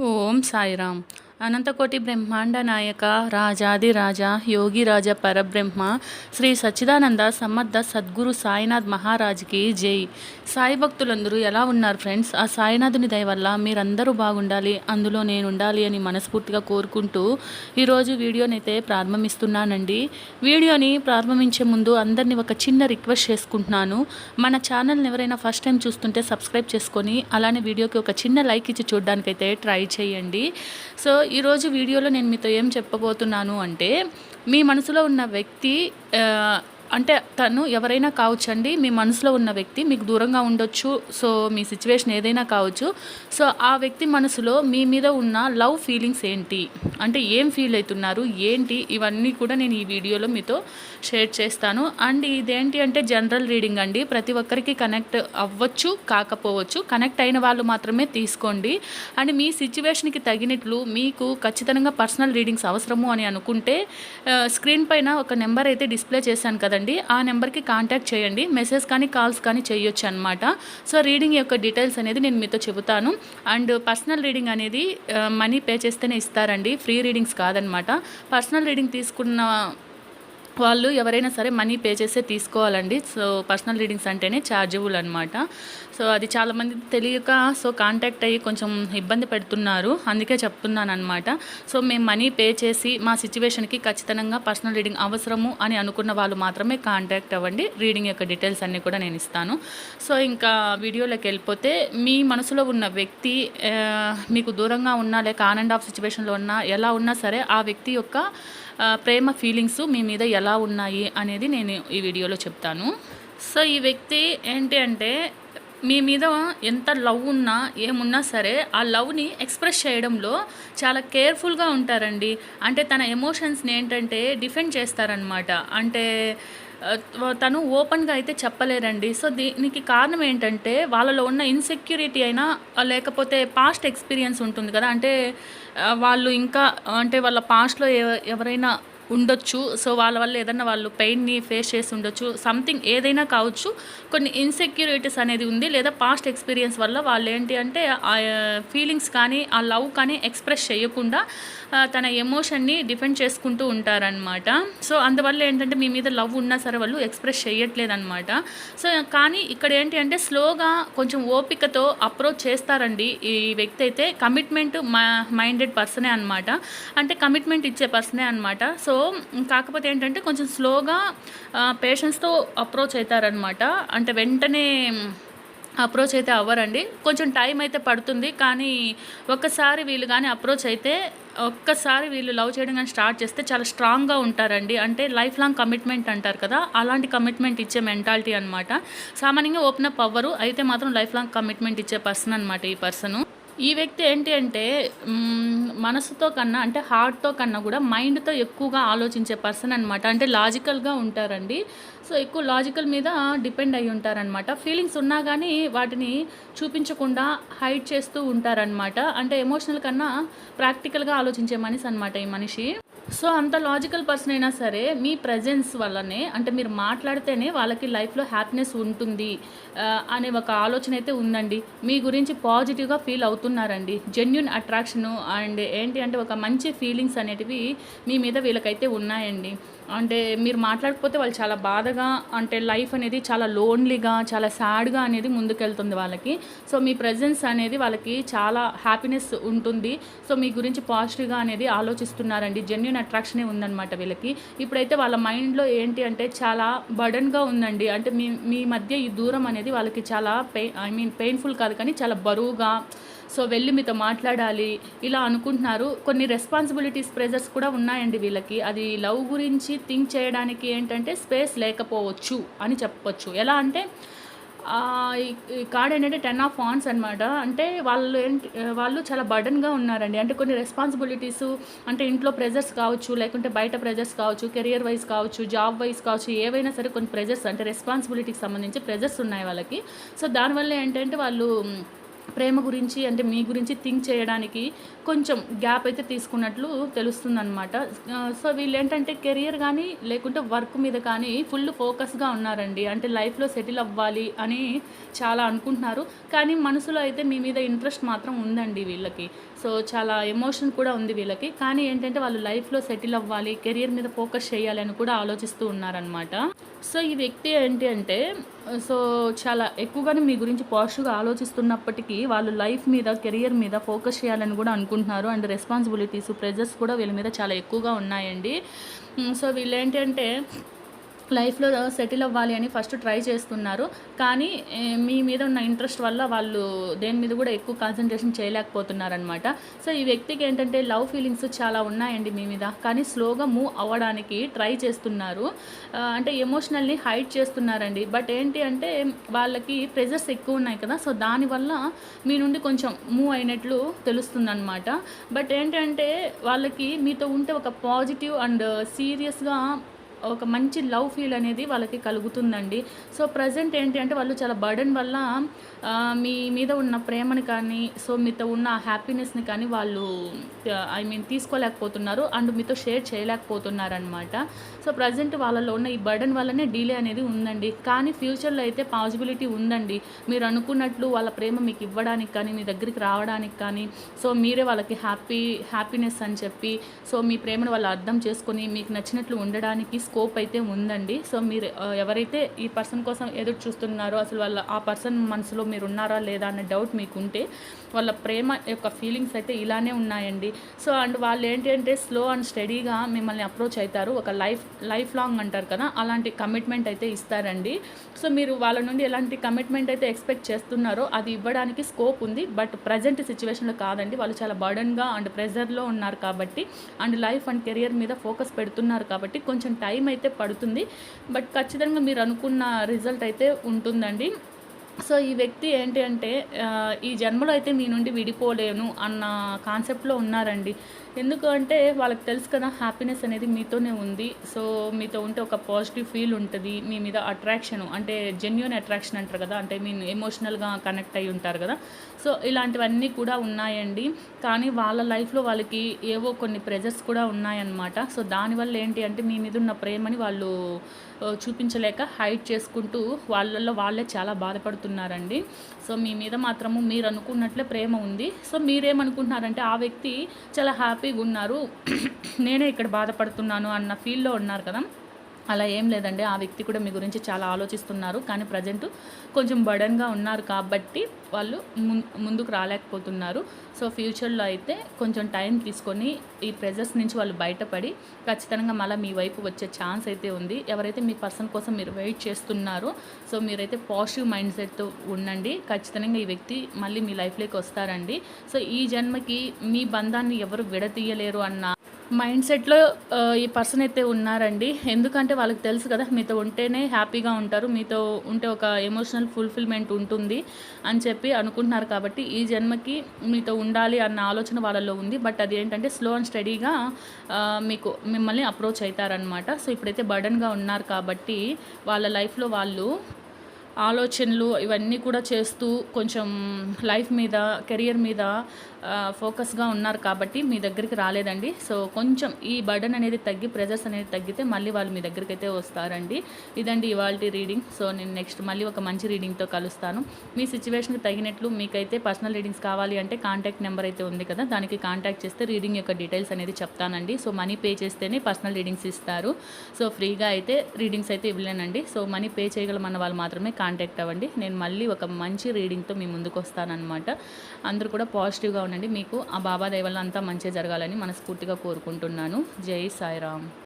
ఓం సాయిరామ్. అనంతకోటి బ్రహ్మాండ నాయక రాజాదిరాజ యోగిరాజ పరబ్రహ్మ శ్రీ సచ్చిదానంద సమర్థ సద్గురు సాయినాథ్ మహారాజ్కి జై. సాయి భక్తులందరూ ఎలా ఉన్నారు ఫ్రెండ్స్? ఆ సాయినాథుని దయ వల్ల మీరందరూ బాగుండాలి, అందులో నేను ఉండాలి అని మనస్ఫూర్తిగా కోరుకుంటూ ఈరోజు వీడియోనైతే ప్రారంభిస్తున్నానండి. వీడియోని ప్రారంభించే ముందు అందరినీ ఒక చిన్న రిక్వెస్ట్ చేసుకుంటున్నాను. మన ఛానల్ని ఎవరైనా ఫస్ట్ టైం చూస్తుంటే సబ్స్క్రైబ్ చేసుకొని అలానే వీడియోకి ఒక చిన్న లైక్ ఇచ్చి చూడడానికైతే ట్రై చేయండి. సో ఈరోజు వీడియోలో నేను మీతో ఏం చెప్పబోతున్నాను అంటే, మీ మనసులో ఉన్న వ్యక్తి అంటే తను ఎవరైనా కావచ్చండి. మీ మనసులో ఉన్న వ్యక్తి మీకు దూరంగా ఉండొచ్చు. సో మీ సిచ్యువేషన్ ఏదైనా కావచ్చు. సో ఆ వ్యక్తి మనసులో మీ మీద ఉన్న లవ్ ఫీలింగ్స్ ఏంటి, అంటే ఏం ఫీల్ అవుతున్నారు ఏంటి, ఇవన్నీ కూడా నేను ఈ వీడియోలో మీతో షేర్ చేస్తాను. అండ్ ఇదేంటి అంటే జనరల్ రీడింగ్ అండి. ప్రతి ఒక్కరికి కనెక్ట్ అవ్వచ్చు, కాకపోవచ్చు. కనెక్ట్ అయిన వాళ్ళు మాత్రమే తీసుకోండి. అండ్ మీ సిచ్యువేషన్కి తగినట్లు మీకు ఖచ్చితంగా పర్సనల్ రీడింగ్స్ అవసరము అని అనుకుంటే స్క్రీన్ పైన ఒక నెంబర్ అయితే డిస్ప్లే చేశాను కదండి, ఆ నెంబర్కి కాంటాక్ట్ చేయండి. మెసేజ్ కానీ కాల్స్ కానీ చేయొచ్చు అనమాట. సో రీడింగ్ యొక్క డీటెయిల్స్ అనేది నేను మీతో చెబుతాను. అండ్ పర్సనల్ రీడింగ్ అనేది మనీ పే చేస్తేనే ఇస్తారండి, ఫ్రీ రీడింగ్స్ కాదనమాట. పర్సనల్ రీడింగ్ తీసుకున్న వాళ్ళు ఎవరైనా సరే మనీ పే చేసే తీసుకోవాలండి. సో పర్సనల్ రీడింగ్స్ అంటేనే ఛార్జబుల్ అనమాట. సో అది చాలామంది తెలియక కాంటాక్ట్ అయ్యి కొంచెం ఇబ్బంది పెడుతున్నారు, అందుకే చెప్తున్నాను అనమాట. సో మేము మనీ పే చేసి మా సిచ్యువేషన్కి ఖచ్చితంగా పర్సనల్ రీడింగ్ అవసరము అని అనుకున్న వాళ్ళు మాత్రమే కాంటాక్ట్ అవ్వండి. రీడింగ్ యొక్క డీటెయిల్స్ అన్నీ కూడా నేను ఇస్తాను. సో ఇంకా వీడియోలోకి వెళ్ళిపోతే, మీ మనసులో ఉన్న వ్యక్తి మీకు దూరంగా ఉన్నా లేక ఆన్ అండ్ ఆఫ్ సిచ్యువేషన్లో ఉన్నా ఎలా ఉన్నా సరే ఆ వ్యక్తి యొక్క ప్రేమ ఫీలింగ్స్ మీ మీద ఎలా ఉన్నాయి అనేది నేను ఈ వీడియోలో చెప్తాను. సో ఈ వ్యక్తి ఏంటి అంటే, మీ మీద ఎంత లవ్ ఉన్నా ఏమున్నా సరే ఆ లవ్ని ఎక్స్ప్రెస్ చేయడంలో చాలా కేర్ఫుల్గా ఉంటారండి. అంటే తన ఎమోషన్స్ని ఏంటంటే డిఫెండ్ చేస్తారనమాట. అంటే తను ఓపెన్గా అయితే చెప్పలేరండి. సో దీనికి కారణం ఏంటంటే, వాళ్ళలో ఉన్న ఇన్సెక్యూరిటీ అయినా లేకపోతే పాస్ట్ ఎక్స్పీరియన్స్ ఉంటుంది కదా, అంటే వాళ్ళు ఇంకా అంటే వాళ్ళ పాస్ట్లో ఎవరైనా ఉండొచ్చు. సో వాళ్ళ వల్ల ఏదన్నా వాళ్ళు పెయిన్ని ఫేస్ చేసి ఉండొచ్చు. సంథింగ్ ఏదైనా కావచ్చు. కొన్ని ఇన్సెక్యూరిటీస్ అనేది ఉంది, లేదా పాస్ట్ ఎక్స్పీరియన్స్ వల్ల వాళ్ళు ఏంటి అంటే ఆ ఫీలింగ్స్ కానీ ఆ లవ్ కానీ ఎక్స్ప్రెస్ చేయకుండా తన ఎమోషన్ని డిఫెండ్ చేసుకుంటూ ఉంటారనమాట. సో అందువల్ల ఏంటంటే మీ మీద లవ్ ఉన్నా సరే వాళ్ళు ఎక్స్ప్రెస్ చేయట్లేదన్నమాట. సో కానీ ఇక్కడ ఏంటి అంటే స్లోగా కొంచెం ఓపికతో అప్రోచ్ చేస్తారండి ఈ వ్యక్తి అయితే. కమిట్మెంట్ మైండెడ్ పర్సనే అనమాట, అంటే కమిట్మెంట్ ఇచ్చే పర్సనే అనమాట. సో కాకపోతే ఏంటంటే కొంచెం స్లోగా పేషెన్స్తో అప్రోచ్ అవుతారనమాట. అంటే వెంటనే అప్రోచ్ అయితే అవ్వరండి, కొంచెం టైం అయితే పడుతుంది. కానీ ఒక్కసారి వీళ్ళు కానీ అప్రోచ్ అయితే, ఒక్కసారి వీళ్ళు లవ్ చేయడం కానీ స్టార్ట్ చేస్తే చాలా స్ట్రాంగ్గా ఉంటారండి. అంటే లైఫ్ లాంగ్ కమిట్మెంట్ అంటారు కదా, అలాంటి కమిట్మెంట్ ఇచ్చే మెంటాలిటీ అనమాట. సామాన్యంగా ఓపెన్ అప్ అవ్వరు, అయితే మాత్రం లైఫ్ లాంగ్ కమిట్మెంట్ ఇచ్చే పర్సన్ అనమాట ఈ పర్సను. ఈ వ్యక్తి ఏంటి అంటే మనసుతో కన్నా, అంటే హార్ట్తో కన్నా కూడా మైండ్తో ఎక్కువగా ఆలోచించే పర్సన్ అనమాట. అంటే లాజికల్గా ఉంటారండి. సో ఎక్కువ లాజికల్ మీద డిపెండ్ అయి ఉంటారనమాట. ఫీలింగ్స్ ఉన్నా కానీ వాటిని చూపించకుండా హైడ్ చేస్తూ ఉంటారనమాట. అంటే ఎమోషనల్ కన్నా ప్రాక్టికల్గా ఆలోచించే మనిషి అనమాట ఈ మనిషి. సో అంత లాజికల్ పర్సన్ అయినా సరే మీ ప్రజెన్స్ వల్లనే, అంటే మీరు మాట్లాడితేనే వాళ్ళకి లైఫ్లో హ్యాపీనెస్ ఉంటుంది అనే ఒక ఆలోచన అయితే ఉందండి. మీ గురించి పాజిటివ్గా ఫీల్ అవుతున్నారండి. జెన్యూన్ అట్రాక్షను అండ్ ఏంటి అంటే ఒక మంచి ఫీలింగ్స్ అనేటివి మీ మీద వీళ్ళకైతే ఉన్నాయండి. అంటే మీరు మాట్లాడకపోతే వాళ్ళు చాలా బాధగా, అంటే లైఫ్ అనేది చాలా లోన్లీగా, చాలా సాడ్గా అనేది ముందుకెళ్తుంది వాళ్ళకి. సో మీ ప్రజెన్స్ అనేది వాళ్ళకి చాలా హ్యాపీనెస్ ఉంటుంది. సో మీ గురించి పాజిటివ్గా అనేది ఆలోచిస్తున్నారండి. జెన్యూన్ అట్రాక్షనే ఉందన్నమాట వీళ్ళకి. ఇప్పుడైతే వాళ్ళ మైండ్లో ఏంటి అంటే చాలా బర్డన్గా ఉందండి. అంటే మీ మధ్య ఈ దూరం అనేది వాళ్ళకి చాలా పెయిన్ఫుల్ కాదు కానీ చాలా బరువుగా, సో వెళ్ళి మీతో మాట్లాడాలి ఇలా అనుకుంటున్నారు. కొన్ని రెస్పాన్సిబిలిటీస్, ప్రెజర్స్ కూడా ఉన్నాయండి వీళ్ళకి. అది లవ్ గురించి థింక్ చేయడానికి ఏంటంటే స్పేస్ లేకపోవచ్చు అని చెప్పొచ్చు. ఎలా అంటే ఈ కార్డ్ ఏంటంటే 10 ఆఫ్ వాండ్స్ అనమాట. అంటే వాళ్ళు చాలా బర్డన్గా ఉన్నారండి. అంటే కొన్ని రెస్పాన్సిబిలిటీస్, అంటే ఇంట్లో ప్రెజర్స్ కావచ్చు, లేకుంటే బయట ప్రెజర్స్ కావచ్చు, కెరియర్ వైజ్ కావచ్చు, జాబ్ వైజ్ కావచ్చు, ఏవైనా సరే కొన్ని ప్రెజర్స్, అంటే రెస్పాన్సిబిలిటీకి సంబంధించి ప్రెజర్స్ ఉన్నాయి వాళ్ళకి. సో దానివల్ల ఏంటంటే వాళ్ళు ప్రేమ గురించి అంటే మీ గురించి థింక్ చేయడానికి కొంచెం గ్యాప్ అయితే తీసుకున్నట్లు తెలుస్తుందనమాట. సో వీళ్ళేంటంటే కెరియర్ కానీ లేకుంటే వర్క్ మీద కానీ ఫుల్ ఫోకస్గా ఉన్నారండి. అంటే లైఫ్లో సెటిల్ అవ్వాలి అని చాలా అనుకుంటున్నారు. కానీ మనసులో అయితే మీ మీద ఇంట్రెస్ట్ మాత్రం ఉందండి వీళ్ళకి. సో చాలా ఎమోషన్ కూడా ఉంది వీళ్ళకి. కానీ ఏంటంటే వాళ్ళు లైఫ్లో సెటిల్ అవ్వాలి, కెరియర్ మీద ఫోకస్ చేయాలి అని కూడా ఆలోచిస్తూ ఉన్నారనమాట. సో ఈ వ్యక్తి ఏంటి అంటే సో చాలా ఎక్కువగానే మీ గురించి పాజిటివ్గా ఆలోచిస్తున్నప్పటికీ వాళ్ళు లైఫ్ మీద, కెరియర్ మీద ఫోకస్ చేయాలని కూడా అనుకుంటున్నారు. అండ్ రెస్పాన్సిబిలిటీస్, ప్రెజర్స్ కూడా వీళ్ళ మీద చాలా ఎక్కువగా ఉన్నాయండి. సో వీళ్ళేంటంటే లైఫ్లో సెటిల్ అవ్వాలి అని ఫస్ట్ ట్రై చేస్తున్నారు. కానీ మీ మీద ఉన్న ఇంట్రెస్ట్ వల్ల వాళ్ళు దేని మీద కూడా ఎక్కువ కాన్సన్ట్రేషన్ చేయలేకపోతున్నారనమాట. సో ఈ వ్యక్తికి ఏంటంటే లవ్ ఫీలింగ్స్ చాలా ఉన్నాయండి మీ మీద. కానీ స్లోగా మూవ్ అవ్వడానికి ట్రై చేస్తున్నారు. అంటే ఎమోషనల్లీ హైడ్ చేస్తున్నారండి. బట్ ఏంటి అంటే వాళ్ళకి ప్రెజర్స్ ఎక్కువ ఉన్నాయి కదా, సో దానివల్ల మీ నుండి కొంచెం మూవ్ అయినట్లు తెలుస్తుందన్నమాట. బట్ ఏంటంటే వాళ్ళకి మీతో ఉంటే ఒక పాజిటివ్ అండ్ సీరియస్గా ఒక మంచి లవ్ ఫీల్ అనేది వాళ్ళకి కలుగుతుందండి. సో ప్రజెంట్ ఏంటి అంటే వాళ్ళు చాలా బర్డెన్ వల్ల మీ మీద ఉన్న ప్రేమని కానీ, సో మీతో ఉన్న హ్యాపీనెస్ని కానీ వాళ్ళు తీసుకోలేకపోతున్నారు అండ్ మీతో షేర్ చేయలేకపోతున్నారనమాట. సో ప్రజెంట్ వాళ్ళలో ఉన్న ఈ బర్డెన్ వల్లనే డిలే అనేది ఉందండి. కానీ ఫ్యూచర్లో అయితే పాసిబిలిటీ ఉందండి. మీరు అనుకున్నట్లు వాళ్ళ ప్రేమ మీకు ఇవ్వడానికి కానీ, మీ దగ్గరికి రావడానికి కానీ, సో మీరే వాళ్ళకి హ్యాపీనెస్ అని చెప్పి, సో మీ ప్రేమను వాళ్ళు అర్థం చేసుకొని మీకు నచ్చినట్లు ఉండడానికి స్కోప్ అయితే ఉందండి. సో మీరు ఎవరైతే ఈ పర్సన్ కోసం ఎదురు చూస్తున్నారో, అసలు ఆ పర్సన్ మనసులో మీరు ఉన్నారా లేదా అనే డౌట్ మీకు ఉంటే, వాళ్ళ ప్రేమ యొక్క ఫీలింగ్స్ అయితే ఇలానే ఉన్నాయండి. సో అండ్ వాళ్ళు ఏంటి అంటే స్లో అండ్ స్టడీగా మిమ్మల్ని అప్రోచ్ అవుతారు. ఒక లైఫ్ లాంగ్ అంటారు కదా, అలాంటి కమిట్మెంట్ అయితే ఇస్తారండి. సో మీరు వాళ్ళ నుండి ఎలాంటి కమిట్మెంట్ అయితే ఎక్స్పెక్ట్ చేస్తున్నారో అది ఇవ్వడానికి స్కోప్ ఉంది. బట్ ప్రజెంట్ సిచ్యువేషన్లో కాదండి. వాళ్ళు చాలా బర్డన్గా అండ్ ప్రెజర్లో ఉన్నారు కాబట్టి, అండ్ లైఫ్ అండ్ కెరియర్ మీద ఫోకస్ పెడుతున్నారు కాబట్టి కొంచెం టైం అయితే పడుతుంది. బట్ ఖచ్చితంగా మీరు అనుకున్న రిజల్ట్ అయితే ఉంటుందండి. సో ఈ వ్యక్తి ఏంటి అంటే ఈ జన్మలో అయితే మీ నుండి విడిపోలేను అన్న కాన్సెప్ట్లో ఉన్నారండి. ఎందుకు అంటే వాళ్ళకి తెలుసు కదా హ్యాపీనెస్ అనేది మీతోనే ఉంది. సో మీతో ఉంటే ఒక పాజిటివ్ ఫీల్ ఉంటుంది. మీ మీద అట్రాక్షన్ అంటే జెన్యూన్ అట్రాక్షన్ అంటారు కదా, అంటే మీ ఎమోషనల్గా కనెక్ట్ అయి ఉంటారు కదా. సో ఇలాంటివన్నీ కూడా ఉన్నాయండి. కానీ వాళ్ళ లైఫ్లో వాళ్ళకి ఏవో కొన్ని ప్రెజర్స్ కూడా ఉన్నాయన్నమాట. సో దానివల్ల ఏంటి అంటే మీ మీద ఉన్న ప్రేమని వాళ్ళు చూపించలేక హైడ్ చేసుకుంటూ వాళ్ళల్లో వాళ్ళే చాలా బాధపడుతున్నారండి. సో మీ మీద మాత్రము మీరు అనుకున్నట్లే ప్రేమ ఉంది. సో మీరేమనుకుంటున్నారంటే ఆ వ్యక్తి చాలా హ్యాపీగా ఉన్నారు, నేనే ఇక్కడ బాధపడుతున్నాను అన్న ఫీల్లో ఉన్నారు కదా. అలా ఏం లేదండి. ఆ వ్యక్తి కూడా మీ గురించి చాలా ఆలోచిస్తున్నారు. కానీ ప్రజెంట్ కొంచెం బర్డన్గా ఉన్నారు కాబట్టి వాళ్ళు ముందుకు రాలేకపోతున్నారు. సో ఫ్యూచర్లో అయితే కొంచెం టైం తీసుకొని ఈ ప్రెజర్స్ నుంచి వాళ్ళు బయటపడి ఖచ్చితంగా మళ్ళీ మీ వైపు వచ్చే ఛాన్స్ అయితే ఉంది. ఎవరైతే మీ పర్సన్ కోసం మీరు వెయిట్ చేస్తున్నారో, సో మీరైతే పాజిటివ్ మైండ్ సెట్తో ఉండండి. ఖచ్చితంగా ఈ వ్యక్తి మళ్ళీ మీ లైఫ్లోకి వస్తారండి. సో ఈ జన్మకి మీ బంధాన్ని ఎవరు విడతీయలేరు అన్న మైండ్ సెట్లో ఈ పర్సన్ అయితే ఉన్నారండి. ఎందుకంటే వాళ్ళకి తెలుసు కదా మీతో ఉంటేనే హ్యాపీగా ఉంటారు, మీతో ఉంటే ఒక ఎమోషనల్ ఫుల్ఫిల్మెంట్ ఉంటుంది అని చెప్పి అనుకుంటున్నారు. కాబట్టి ఈ జన్మకి మీతో ఉండాలి అన్న ఆలోచన వాళ్ళలో ఉంది. బట్ అది ఏంటంటే స్లో అండ్ స్టడీగా మిమ్మల్ని అప్రోచ్ అవుతారనమాట. సో ఇప్పుడైతే బర్డన్గా ఉన్నారు కాబట్టి వాళ్ళ లైఫ్లో వాళ్ళు ఆలోచనలు ఇవన్నీ కూడా చేస్తూ కొంచెం లైఫ్ మీద, కెరియర్ మీద ఫోకస్గా ఉన్నారు కాబట్టి మీ దగ్గరికి రాలేదండి. సో కొంచెం ఈ బర్డన్ అనేది తగ్గి, ప్రెజర్స్ అనేది తగ్గితే మళ్ళీ వాళ్ళు మీ దగ్గరికి అయితే వస్తారండి. ఇదండి ఇవాల్టి రీడింగ్. సో నేను నెక్స్ట్ మళ్ళీ ఒక మంచి రీడింగ్తో కలుస్తాను. మీ సిచ్యువేషన్కి తగినట్లు మీకైతే పర్సనల్ రీడింగ్స్ కావాలి అంటే కాంటాక్ట్ నెంబర్ అయితే ఉంది కదా, దానికి కాంటాక్ట్ చేస్తే రీడింగ్ యొక్క డీటెయిల్స్ అనేది చెప్తానండి. సో మనీ పే చేస్తేనే పర్సనల్ రీడింగ్స్ ఇస్తారు. సో ఫ్రీగా అయితే రీడింగ్స్ అయితే ఇవ్వలేనండి. సో మనీ పే చేయగలమన్న వాళ్ళు మాత్రమే కాంటాక్ట్ అవ్వండి. నేను మళ్ళీ ఒక మంచి రీడింగ్తో మీ ముందుకు వస్తానన్నమాట. అందరూ కూడా పాజిటివ్గా ఉండండి. మీకు ఆ బాబా దయ వల్ల అంతా మంచి జరగాలని మనస్ఫూర్తిగా కోరుకుంటున్నాను. జై సాయిరామ్.